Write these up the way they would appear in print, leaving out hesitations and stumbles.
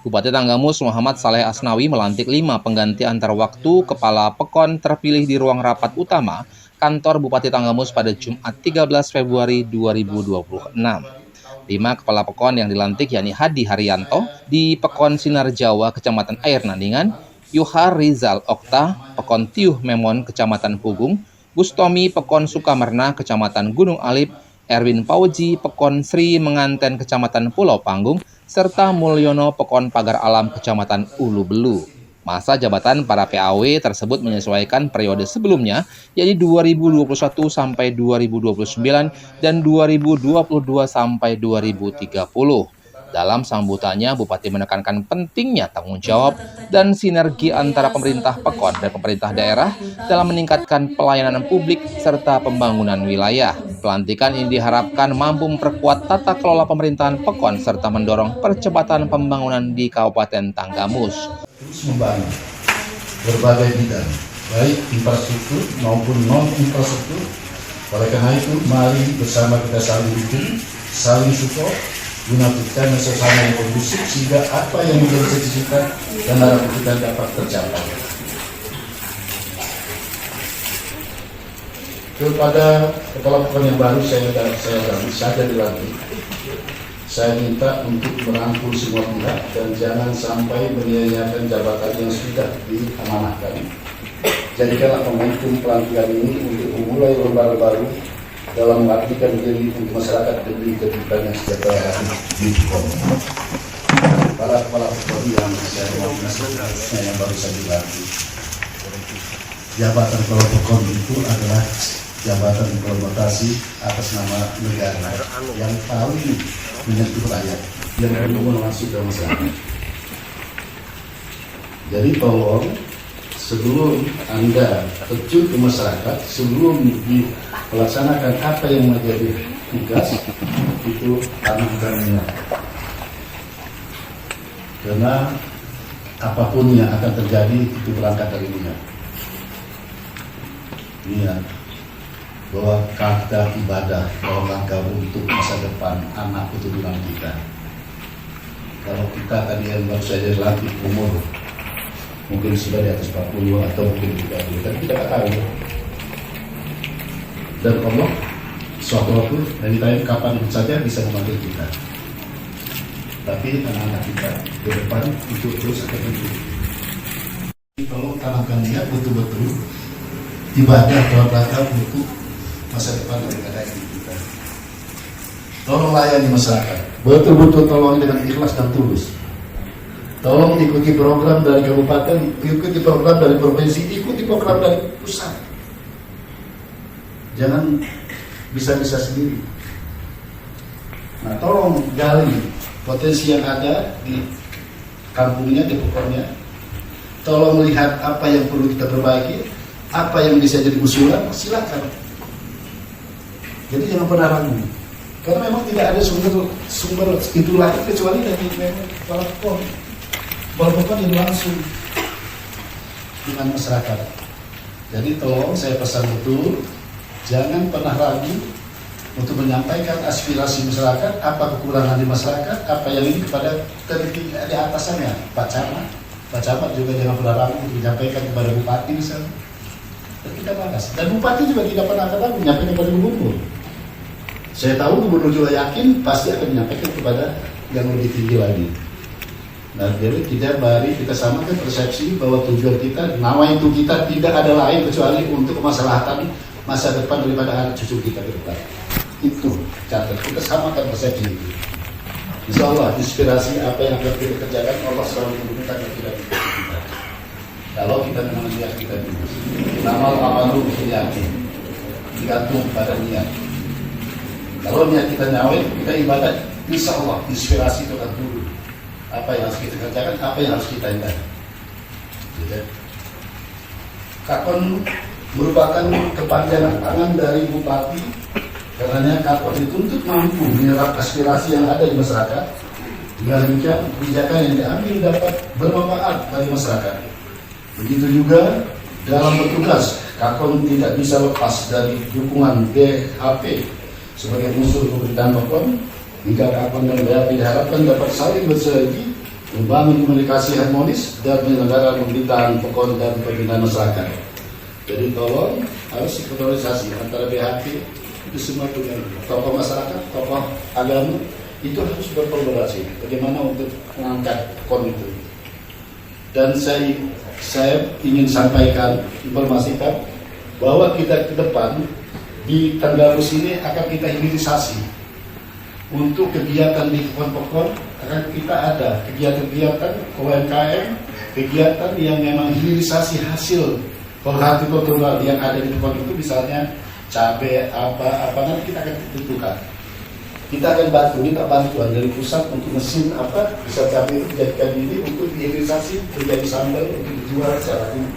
Bupati Tanggamus Muhammad Saleh Asnawi melantik 5 pengganti antar waktu Kepala Pekon terpilih di ruang rapat utama kantor Bupati Tanggamus pada Jumat 13 Februari 2026. 5 Kepala Pekon yang dilantik yakni Hadi Haryanto di Pekon Sinar Jawa, Kecamatan Air Nandingan, Yuhar Rizal Okta, Pekon Tiuh Memon, Kecamatan Pugung, Gustomi, Pekon Sukamerna, Kecamatan Gunung Alip, Erwin Pauji, Pekon Sri Menganten, Kecamatan Pulau Panggung, serta Mulyono, Pekon Pagar Alam, Kecamatan Ulu Belu. Masa jabatan para PAW tersebut menyesuaikan periode sebelumnya, yaitu 2021 sampai 2029 dan 2022 sampai 2030. Dalam sambutannya, Bupati menekankan pentingnya tanggung jawab dan sinergi antara pemerintah Pekon dan pemerintah daerah dalam meningkatkan pelayanan publik serta pembangunan wilayah. Pelantikan ini diharapkan mampu memperkuat tata kelola pemerintahan Pekon serta mendorong percepatan pembangunan di Kabupaten Tanggamus. Terus membangun berbagai bidang, baik infrastruktur maupun non-infrastruktur. Oleh karena itu, mari bersama kita saling dukung, saling support, guna kita sesama yang kondusif sehingga apa yang menjadi cita-cita dan harapan kita dapat tercapai. Kepada Kepala Pekon yang baru saya dilantik, saya minta untuk merangkul semua pihak dan jangan sampai menyia-nyiakan jabatan yang sudah diamanahkan. Jadikanlah momentum pelantikan ini untuk memulai lembaran baru dalam mengabdikan diri untuk masyarakat demi kehidupan yang sejahtera di Pekon. Para Kepala Pekon yang saya hormati yang baru saya dilantik, jabatan Kepala Pekon itu adalah jabatan implementasi atas nama negara yang paling menyentuh rakyat, yang berhubungan langsung dengan masyarakat. Jadi tolong sebelum Anda terjun ke masyarakat, sebelum melaksanakan apa yang menjadi tugas, itu tanamkan niat. Karena apapun yang akan terjadi itu berangkat dari niat. Niat bahwa kata ibadah dalam rangka untuk masa depan anak keturunan kita. Kalau kita tadi yang baru saja dilantik umur mungkin sudah di atas 40 atau mungkin tidak, tapi kita tak tahu. Dan Allah suatu waktu dan kita kapan saja bisa memanggil kita. Tapi anak-anak kita ke depan untuk terus akan hidup. Tolong tanamkan niat betul-betul ibadah dalam rangka untuk masa depan daripada hidup kita. Tolong layani masyarakat, betul-betul tolong dengan ikhlas dan tulus. Tolong ikuti program dari kabupaten, ikuti program dari provinsi, ikuti program dari pusat. Jangan bisa-bisa sendiri. Nah, tolong gali potensi yang ada di kampungnya, di Pekonnya. Tolong melihat apa yang perlu kita perbaiki, apa yang bisa jadi usulan, silakan. Jadi jangan pernah ragu, karena memang tidak ada sumber itu lain kecuali dari Kepala Pekon. Kepala Pekon yang langsung dengan masyarakat. Jadi tolong saya pesan betul, jangan pernah ragu untuk menyampaikan aspirasi masyarakat, apa kekurangan di masyarakat, apa yang ini kepada tertinggi di atasannya, Pak Camat. Pak Camat juga jangan pernah ragu untuk menyampaikan kepada Bupati misalnya. Dan kita balas. Dan Bupati juga tidak pernah ragu menyampaikan kepada Gubernur. Saya tahu Gubernur juga yakin pasti akan menyampaikan kepada yang lebih tinggi lagi. Nah, jadi kita samakan persepsi bahwa tujuan kita, nama itu kita tidak ada lain kecuali untuk kemaslahatan masa depan daripada anak cucu kita ke depan. Itu catat, kita samakan persepsi itu. Insya Allah, inspirasi apa yang akan kita kerjakan, Allah selalu memberikan kita. Kalau kita memang niat kita dulu. Nama amalu yakin, digantung pada niat. Kalau niat kita nyawet, kita ibadat, insya Allah inspirasi itu akan turun. Apa yang harus kita kerjakan, apa yang harus kita hindari. Kakon merupakan kepanjangan tangan dari Bupati, karena Kakon dituntut mampu menyerap aspirasi yang ada di masyarakat. Dengan demikian, kebijakan yang diambil dapat bermanfaat bagi masyarakat. Begitu juga dalam bertugas, Kakon tidak bisa lepas dari dukungan BHP sebagai unsur pemerintahan Pekon. Hingga Kakon dan BHP diharapkan dapat saling bersinergi membangun komunikasi harmonis dan penyelenggaraan pemerintahan pokok dan pembinaan masyarakat. Jadi tolong harus sinkronisasi antara BHP itu semua dengan tokoh masyarakat, tokoh agama itu harus berkolaborasi. Bagaimana untuk mengangkat PON itu? Dan saya ingin sampaikan, informasikan bahwa kita ke depan di Tanggamus ini akan kita hilirisasi. Untuk kegiatan di pokok akan kita ada kegiatan-kegiatan UMKM, kegiatan yang memang hilirisasi hasil hortikultural yang ada di pokok itu, misalnya cabai apa nanti kita akan tentukan. Kita akan minta bantuan dari pusat untuk mesin apa bisa cabai itu dijadikan ini untuk dihilirisasi menjadi sambal untuk dijual secara ini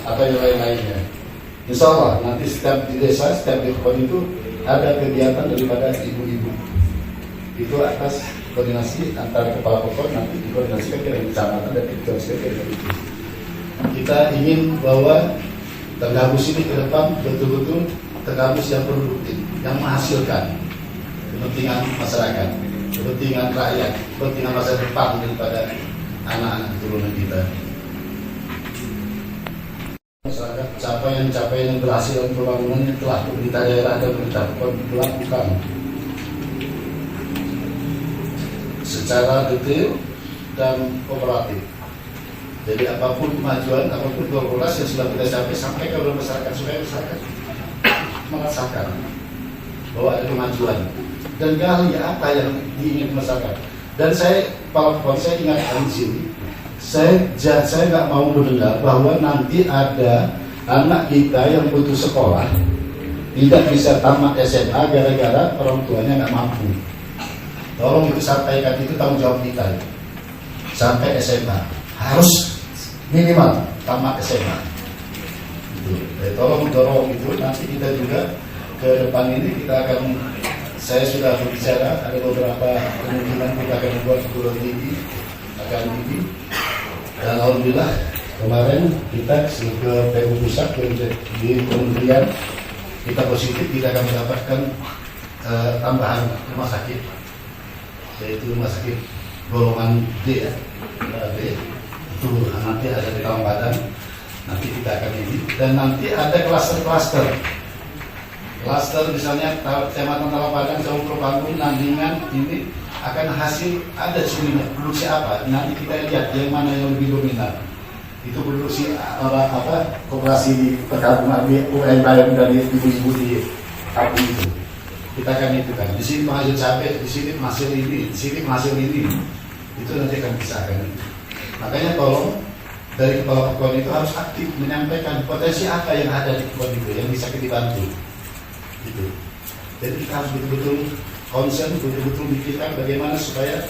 atau yang lain-lainnya. Insya Allah nanti setiap di desa, setiap di pokok itu ada kegiatan daripada ibu-ibu. Itu atas koordinasi antara kepala pokok, nanti dikoordinasikan ke kecamatan dan dikoordinasikan ke itu. Kita ingin bahwa Tanggamus ini ke depan betul-betul Tanggamus yang produktif, yang menghasilkan kepentingan masyarakat, kepentingan rakyat, kepentingan masa depan daripada anak-anak keturunan kita. Masyarakat capaian yang berhasil dalam pembangunan yang telah pemerintah daerah dan pemerintah melakukan secara detail dan kooperatif. Jadi apapun kemajuan, apapun progres yang sudah kita sampai kepada masyarakat supaya masyarakat merasakan bahwa ada kemajuan dan gali apa yang diinginkan masyarakat. Dan saya ingatkan di sini, saya nggak mau mendengar bahwa nanti ada anak kita yang putus sekolah tidak bisa tamat SMA gara-gara orang tuanya nggak mampu. Tolong itu sampaikan, itu tanggung jawab kita. Sampai SMA harus minimal tamat SMA. Tolong dorong itu. Nanti kita juga ke depan ini kita akan, saya sudah berbicara ada beberapa kemungkinan kita akan membuat sekolah tinggi akademi. Dan alhamdulillah kemarin kita ke PU Pusat di kementerian kita positif, kita akan mendapatkan tambahan rumah sakit, yaitu rumah sakit golongan D ya, D itu nanti ada di Talang Padang, nanti kita akan ini, dan nanti ada klaster misalnya Kecamatan Talang Padang, Jauh Panggung, Nandingan ini akan hasil ada curinya produksi apa, nanti kita lihat yang mana yang lebih dominan. Itu produksi koperasi di perkampungan UMKM dari ibu-ibu di kampung itu. Kita akan itu kan, di sini menghasil cabai, di sini menghasil ini, di sini menghasil ini. Itu nanti akan pisahkan. Makanya tolong dari kepala pokok itu harus aktif menyampaikan potensi apa yang ada di pokok itu yang bisa kita bantu. Gitu. Jadi kita harus betul-betul concern, betul-betul pikirkan bagaimana supaya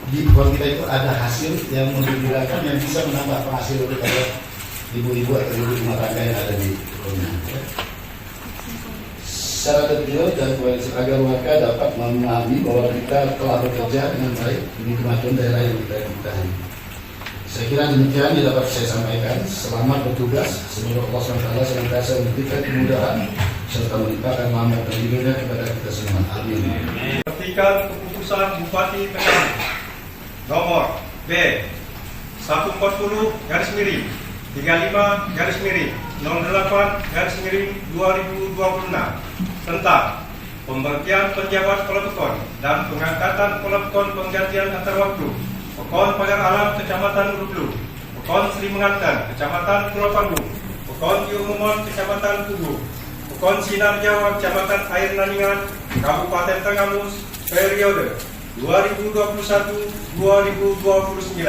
di pokok kita itu ada hasil yang menggembirakan, yang bisa menambah penghasil daripada ibu-ibu atau ibu rumah tangga yang ada di pokoknya. Secara detail dan agar warga dapat memahami bahwa kita telah bekerja dengan baik di kemajuan daerah yang kita cintai. Saya kira demikian yang dapat saya sampaikan. Selamat bertugas. Semoga Allah SWT senantiasa memberikan kemudahan serta melimpahkan rahmat dan hidayah kepada kita semua. Amin. Petikan keputusan Bupati Tanggamus nomor B 140 garis miring 35 garis miring 08 garis miring 2026 tentang pemberhentian penjabat kepala pekon dan pengangkatan kepala pekon penggantian antar waktu Pekon Pagar Alam Kecamatan Uruplu, Pekon Sri Mengantan Kecamatan Pulau Panggung, Pekon Iumumon Kecamatan Kubu, Pekon Sinar Jawa Kecamatan Air Naningan Kabupaten Tanggamus periode 2021-2029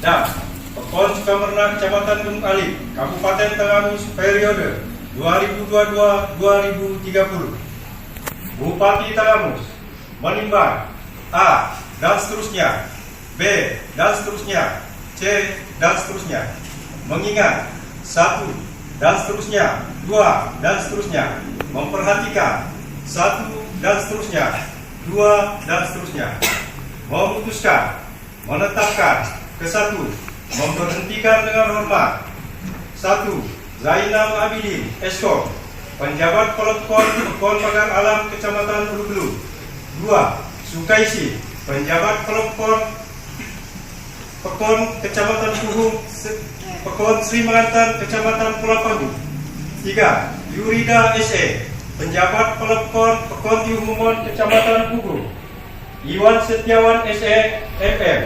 dan Pekon Sukamerna Kecamatan Gunung Alit Kabupaten Tanggamus periode 2022-2030. Bupati Tanggamus menimbang A dan seterusnya, B dan seterusnya, C dan seterusnya, mengingat 1 dan seterusnya, 2 dan seterusnya, memperhatikan 1 dan seterusnya, 2 dan seterusnya, memutuskan, menetapkan ke-1, memberhentikan dengan hormat 1. Zainal Abidin Eskon, penjabat Pekon Pagar Alam Kecamatan Uruplu. 2. Sukaisi, penjabat Pekon Pekon Kecamatan Puhung, Pekon Sri Mengantan Kecamatan Pulau Panggung. 3. Yurida SE, penjabat Kepala Pekon Tiuhumon Kecamatan Puhung. Iwan Setiawan SE FM,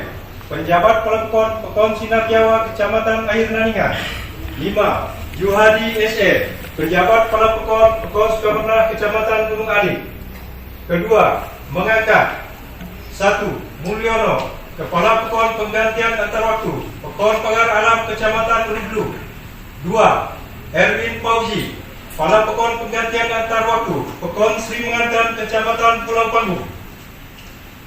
penjabat Kepala Pekon Sinar Jawa Kecamatan Air Naningan. 5. Yuhadi SE, penjabat Kepala Pekon Sukamenah Kecamatan Gunung Alik. Kedua, mengangkat 1. Mulyono, Kepala Pekon Penggantian Antar Waktu Pekon Pagar Alam Kecamatan Uliblu. 2. Erwin Fauzi, Kepala Pekon Penggantian Antar Waktu Pekon Sri Mengantan Kecamatan Pulau Panggung.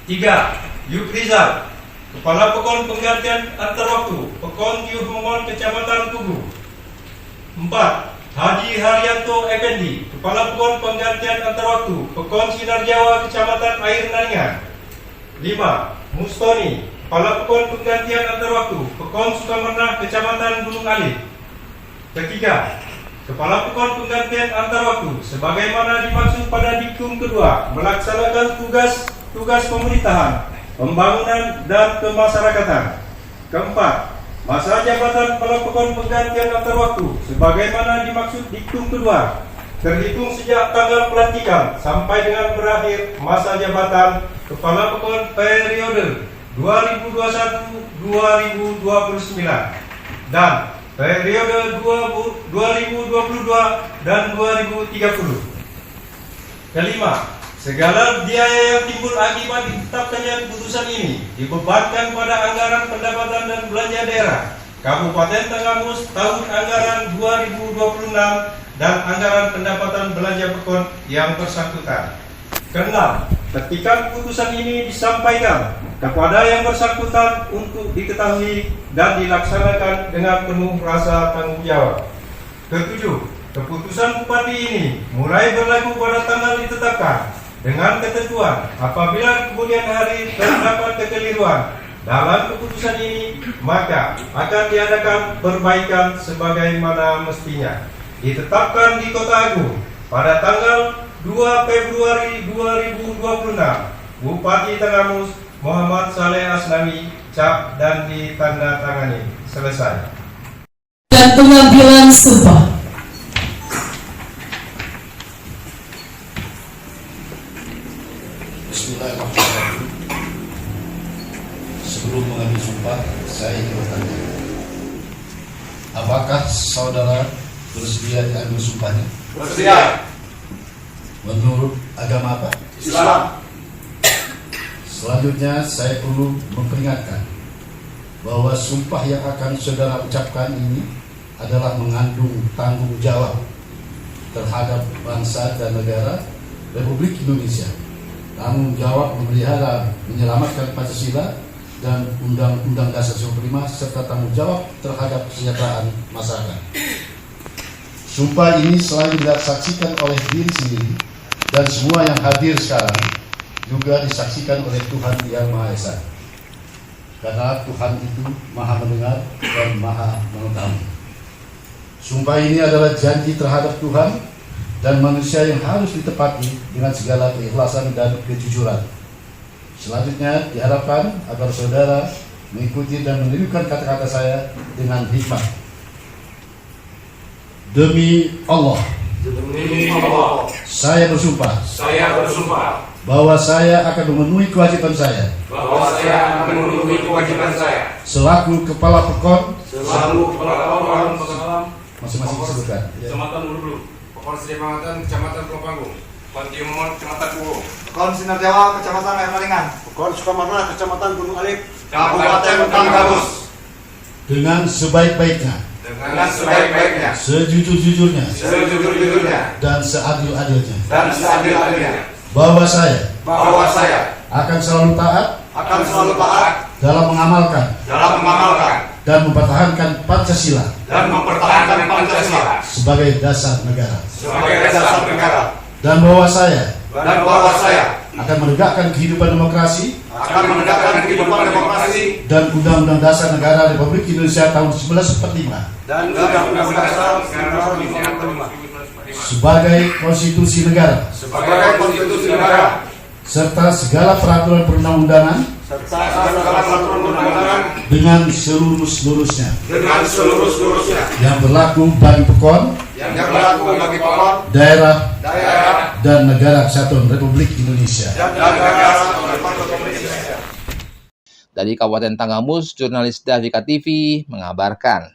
3. Yuk Rizal, Kepala Pekon Penggantian Antar Waktu Pekon Tiuhumon Kecamatan Tugu. 4. Haji Haryanto Effendi, Kepala Pekon Penggantian Antar Waktu Pekon Sinar Jawa Kecamatan Air Naningan. 5. Mustoni, Kepala Pekon Penggantian Antar Waktu Pekon Sukamenah Kecamatan Gunung Alik. Ketiga, Kepala Pekon Penggantian Antar Waktu sebagaimana dimaksud pada diktum kedua melaksanakan tugas pemerintahan, pembangunan dan kemasyarakatan. Keempat, masa jabatan Kepala Pekon Penggantian Antar Waktu sebagaimana dimaksud diktum kedua terhitung sejak tanggal pelantikan sampai dengan berakhir masa jabatan Kepala Pekon periode 2021-2029 dan periode 2022 dan 2030. Kelima, segala biaya yang timbul akibat ditetapkannya keputusan ini dibebankan pada anggaran pendapatan dan belanja daerah Kabupaten Tenggamus tahun anggaran 2026 dan anggaran pendapatan belanja Pekon yang bersangkutan. Keenam, ketika keputusan ini disampaikan kepada yang bersangkutan untuk diketahui dan dilaksanakan dengan penuh rasa tanggung jawab. Ketujuh, keputusan Bupati ini mulai berlaku pada tanggal ditetapkan dengan ketentuan apabila kemudian hari terdapat kekeliruan dalam keputusan ini, maka akan diadakan perbaikan sebagaimana mestinya. Ditetapkan di Kota Agung pada tanggal 2 Februari 2026, Bupati Tenggamus Muhammad Saleh Asnawi, cap dan ditandatangani. Selesai. Dan pengambilan sumpah. Bismillahirrahmanirrahim. Sebelum mengambil sumpah, saya ingin bertanya, apakah saudara bersedia diambil sumpahnya? Bersedia. Menurut agama apa? Islam. Selanjutnya saya perlu memperingatkan bahwa sumpah yang akan saudara ucapkan ini adalah mengandung tanggung jawab terhadap bangsa dan negara Republik Indonesia. Tanggung jawab memelihara, menyelamatkan Pancasila dan Undang-Undang Dasar 45 serta tanggung jawab terhadap kesejahteraan masyarakat. Sumpah ini selain disaksikan oleh diri sendiri dan semua yang hadir sekarang, juga disaksikan oleh Tuhan Yang Maha Esa. Karena Tuhan itu Maha mendengar dan Maha mengetahui. Sumpah ini adalah janji terhadap Tuhan dan manusia yang harus ditepati dengan segala keikhlasan dan kejujuran. Selanjutnya diharapkan agar saudara mengikuti dan menirukan kata-kata saya dengan hikmat. Demi Allah, Demi Allah, saya bersumpah saya bersumpah bahwa saya akan memenuhi kewajiban saya bahwa saya akan memenuhi kewajiban saya selaku Kepala Pekon, selaku Kepala Pekon masing-masing disebutkan, Kecamatan Uliblu, Pekon Sri Mengantan Kecamatan Pulau Panggung, Pekon Tiuhumon Kecamatan Puhung, Pekon Sinar Jawa Kecamatan Air Naningan, Pekon Sukamenah Kecamatan Gunung Alik, Kabupaten Tenggamus, dengan sebaik-baiknya, dengan sebaik-baiknya, sejujur-jujurnya, sejujur-jujurnya, dan seadil-adilnya, dan seadil-adilnya, bahwa saya akan selalu taat dalam mengamalkan dan mempertahankan Pancasila sebagai dasar negara, dan bahwa saya akan menegakkan kehidupan demokrasi dan Undang-Undang Dasar Negara Republik Indonesia tahun 1945 sebagai konstitusi negara serta segala peraturan perundang-undangan serta segala peraturan perundang-undangan dengan seluruh-seluruhnya dengan seluruh-seluruhnya yang berlaku bagi PEKON, yang berlaku bagi PEKON, daerah, daerah, dan negara kesatuan Republik Indonesia. dan negara Republik Indonesia. Dari Kabupaten Tanggamus, jurnalis Davika TV mengabarkan.